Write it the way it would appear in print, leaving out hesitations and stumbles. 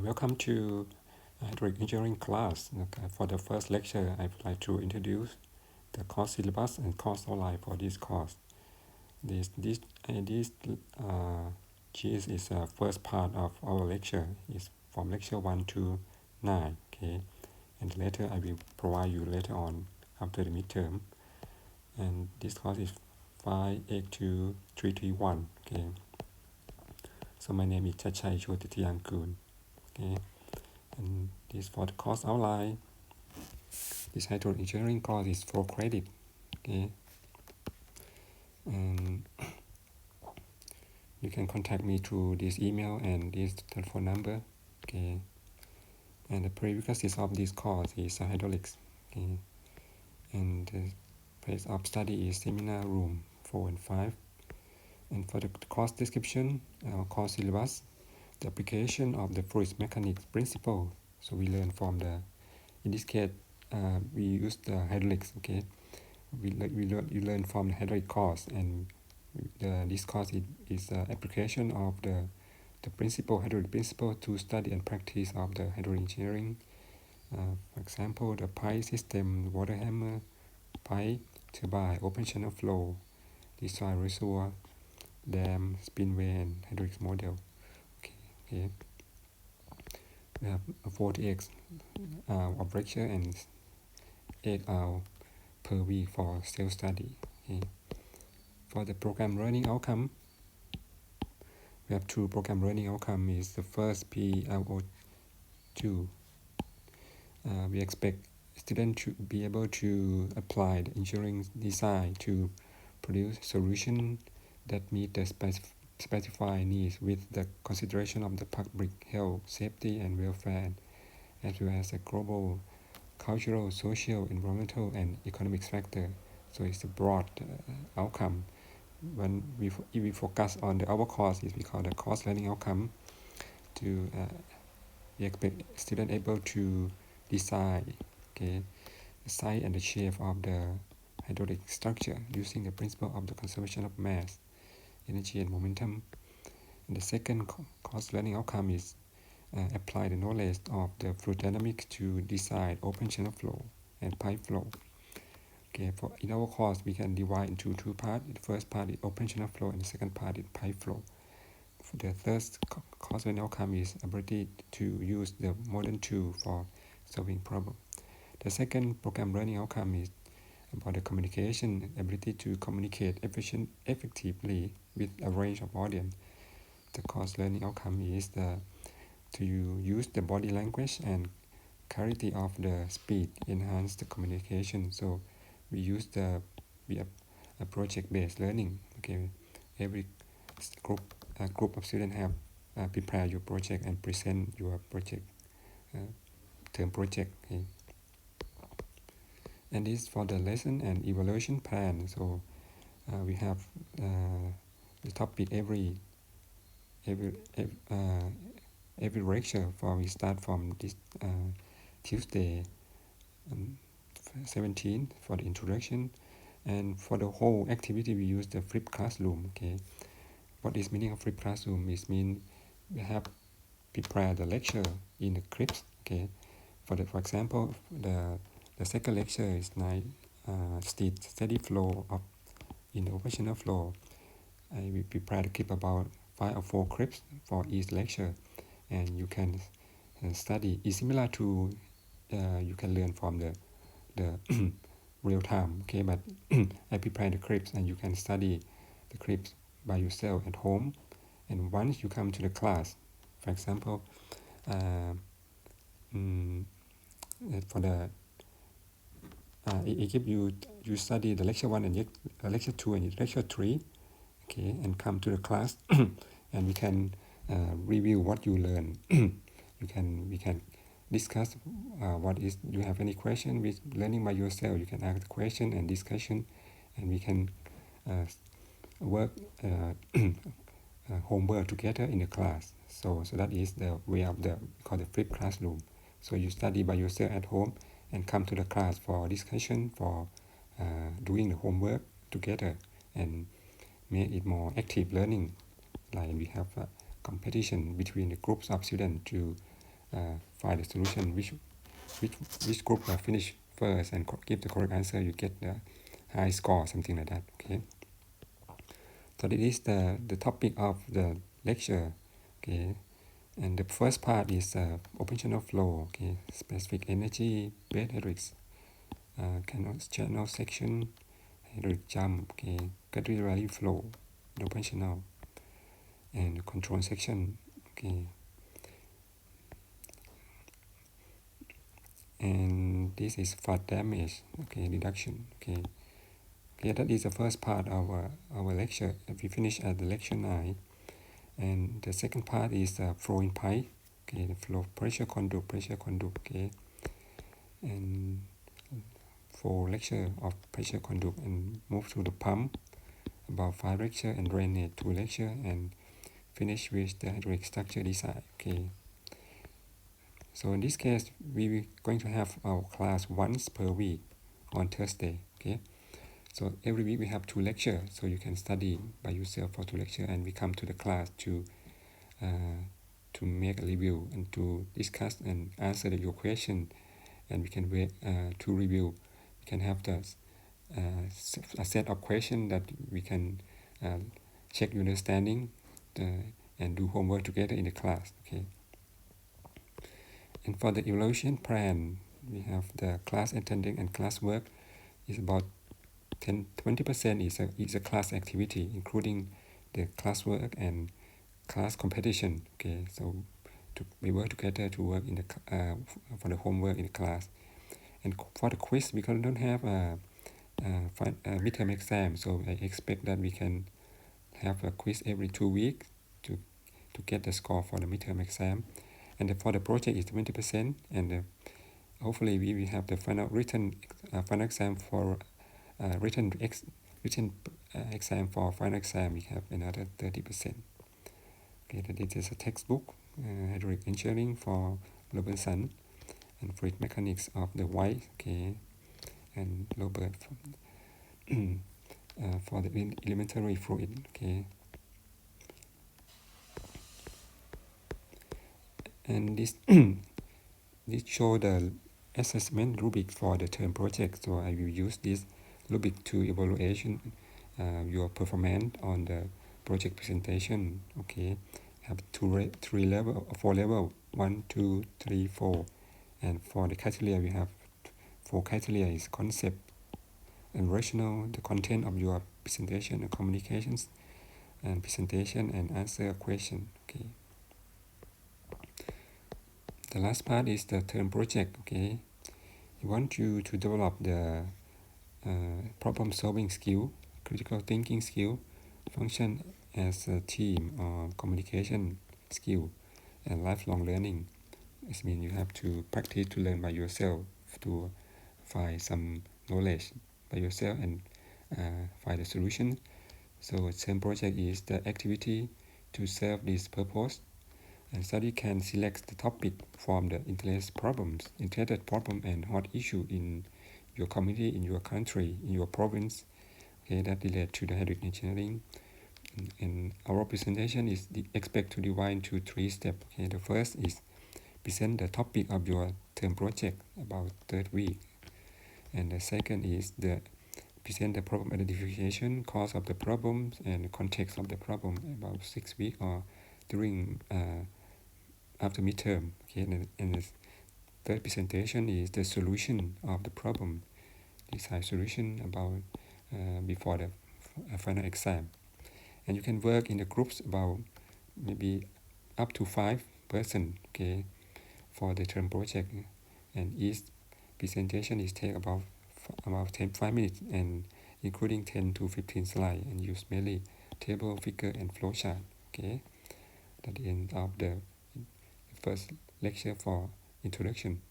Welcome to hydraulic engineering class. Okay, for the first lecture, I would like to introduce the course syllabus and course outline for this course. This GS is the first part of our lecture. Is from lecture 1 to 9. Okay, and later I will provide you later on after the midterm. And this course is 582331. Okay. So my name is Chachai Chotitiyangkun. Okay. And this for the course outline. This hydraulic engineering course is 4 credit. Okay. And you can contact me through this email and this telephone number. Okay. And the prerequisites of this course is hydraulics. Okay. And the place of study is seminar room 4 and 5. And for the course description, our course syllabus, the application of the fluid mechanics principle. So we learn from the, in this case, we use the hydraulics. Okay, you learn from the hydraulic course, and this course is application of the principle, hydraulic principle to study and practice of the hydraulic engineering. For example, the pipe system, water hammer, pipe, turbine, open channel flow, design reservoir, dam, spillway, and hydraulics model. Okay. We have 40x of lecture and 8 hours per week for self-study. Okay. For the program learning outcome, we have 2 program learning outcome. Is the first PLO2. We expect students to be able to apply the engineering design to produce solution that meet the specified needs with the consideration of the public health, safety, and welfare, as well as the global, cultural, social, environmental, and economic factor. So it's a broad outcome. When if we focus on the our course, is we call the course learning outcome. To we expect student able to design, okay, the size and the shape of the hydraulic structure using the principle of the conservation of mass, energy, and momentum. And the second course learning outcome is apply the knowledge of the fluid dynamics to design open channel flow and pipe flow. Okay, for in our course we can divide into 2 parts. The first part is open channel flow, and the second part is pipe flow. For the third course learning outcome is ability to use the modern tool for solving problem. The second program learning outcome is about the communication, ability to communicate effectively with a range of audience. The course learning outcome is to use the body language and clarity of the speech enhance the communication. So we use a project-based learning. Okay, every group of students have prepare your project and present your project term project. Okay. And this for the lesson and evaluation plan. So we have the topic every lecture. We start from this Tuesday 17 for the introduction, and for the whole activity we use the flipped classroom. Okay, what is meaning of flipped classroom is mean we have prepared the lecture in the clips. Okay, for example, the second lecture is steady flow of in the open channel flow. I will prepare the clip about 5 or 4 clips for each lecture, and you can study. It's similar to you can learn from the real time. Okay, but I prepare the clips and you can study the clips by yourself at home. And once you come to the class, for example, for the if you study the lecture 1 and lecture 2 and lecture 3, okay, and come to the class and we can review what you learn. We can discuss what is, you have any question with learning by yourself, you can ask the question and discussion, and we can work homework together in the class. So that is the way of the called the flipped classroom. So you study by yourself at home and come to the class for discussion, for doing the homework together, and make it more active learning. Like we have a competition between the groups of students to find the solution, which group finish first and give the correct answer, you get the high score, something like that. Okay, so this is the topic of the lecture. Okay, and the first part is operational flow. Okay, specific energy, base hydraulics, channel section, hydraulic jump. Okay, capillary flow, operational, and control section. Okay, and this is flood damage. Okay, reduction. Okay. Okay, that is the first part of our lecture. We finish at the lecture 9. And the second part is flow in pipe. Okay, the flow pressure conduct. Okay, and for lecture of pressure conduct, and move to the pump, about 5 lecture, and drainage 2 lecture, and finish with the hydraulic structure design. Okay, so in this case we going to have our class once per week on Thursday. Okay, so every week we have 2 lectures, so you can study by yourself for 2 lectures, and we come to the class to make a review and to discuss and answer your question, and we can wait to review. We can have a set of questions that we can check your understanding and do homework together in the class. Okay. And for the evaluation plan, we have the class attendance and class work is about 20% is a class activity, including the classwork and class competition. Okay, so we work together to work in the for the homework in the class. And for the quiz, we don't have a midterm exam, so I expect that we can have a quiz every 2 weeks to get the score for the midterm exam. And for the project is 20%, and hopefully we will have the final exam for written exam for final exam. We have another 30%. Okay, that is a textbook, hydraulic engineering for Robinson, and fluid mechanics of the White. Okay, and Robert for the elementary fluid. Okay, and this this show the assessment rubric for the term project. So I will use this rubric to evaluation your performance on the project presentation. Okay, have 4 level, 1, 2, 3, 4, and for the criteria we have 4 criteria is concept and rational, the content of your presentation and communications, and presentation and answer a question. Okay, the last part is the term project. Okay, we want you to develop the problem solving skill, critical thinking skill, function as a team, or communication skill, and lifelong learning. It means you have to practice to learn by yourself, to find some knowledge by yourself and find a solution. So same project is the activity to serve this purpose. And study can select the topic from the interested problem and hot issue in your community, in your country, in your province. Okay, that relate to the hydraulic engineering. And our presentation is expect to divide into 3 steps. Okay, the first is present the topic of your term project about 3rd week, and the second is the present the problem identification, cause of the problems, and the context of the problem about 6 weeks or during after midterm. Okay, and the third presentation is the solution of the problem, design solution about before the final exam. And you can work in the groups about maybe up to 5 person. Okay, for the term project, and each presentation is take about 5 minutes, and including 10 to 15 slides, and use mainly table, figure, and flowchart. Okay, at the end of the first lecture for introduction.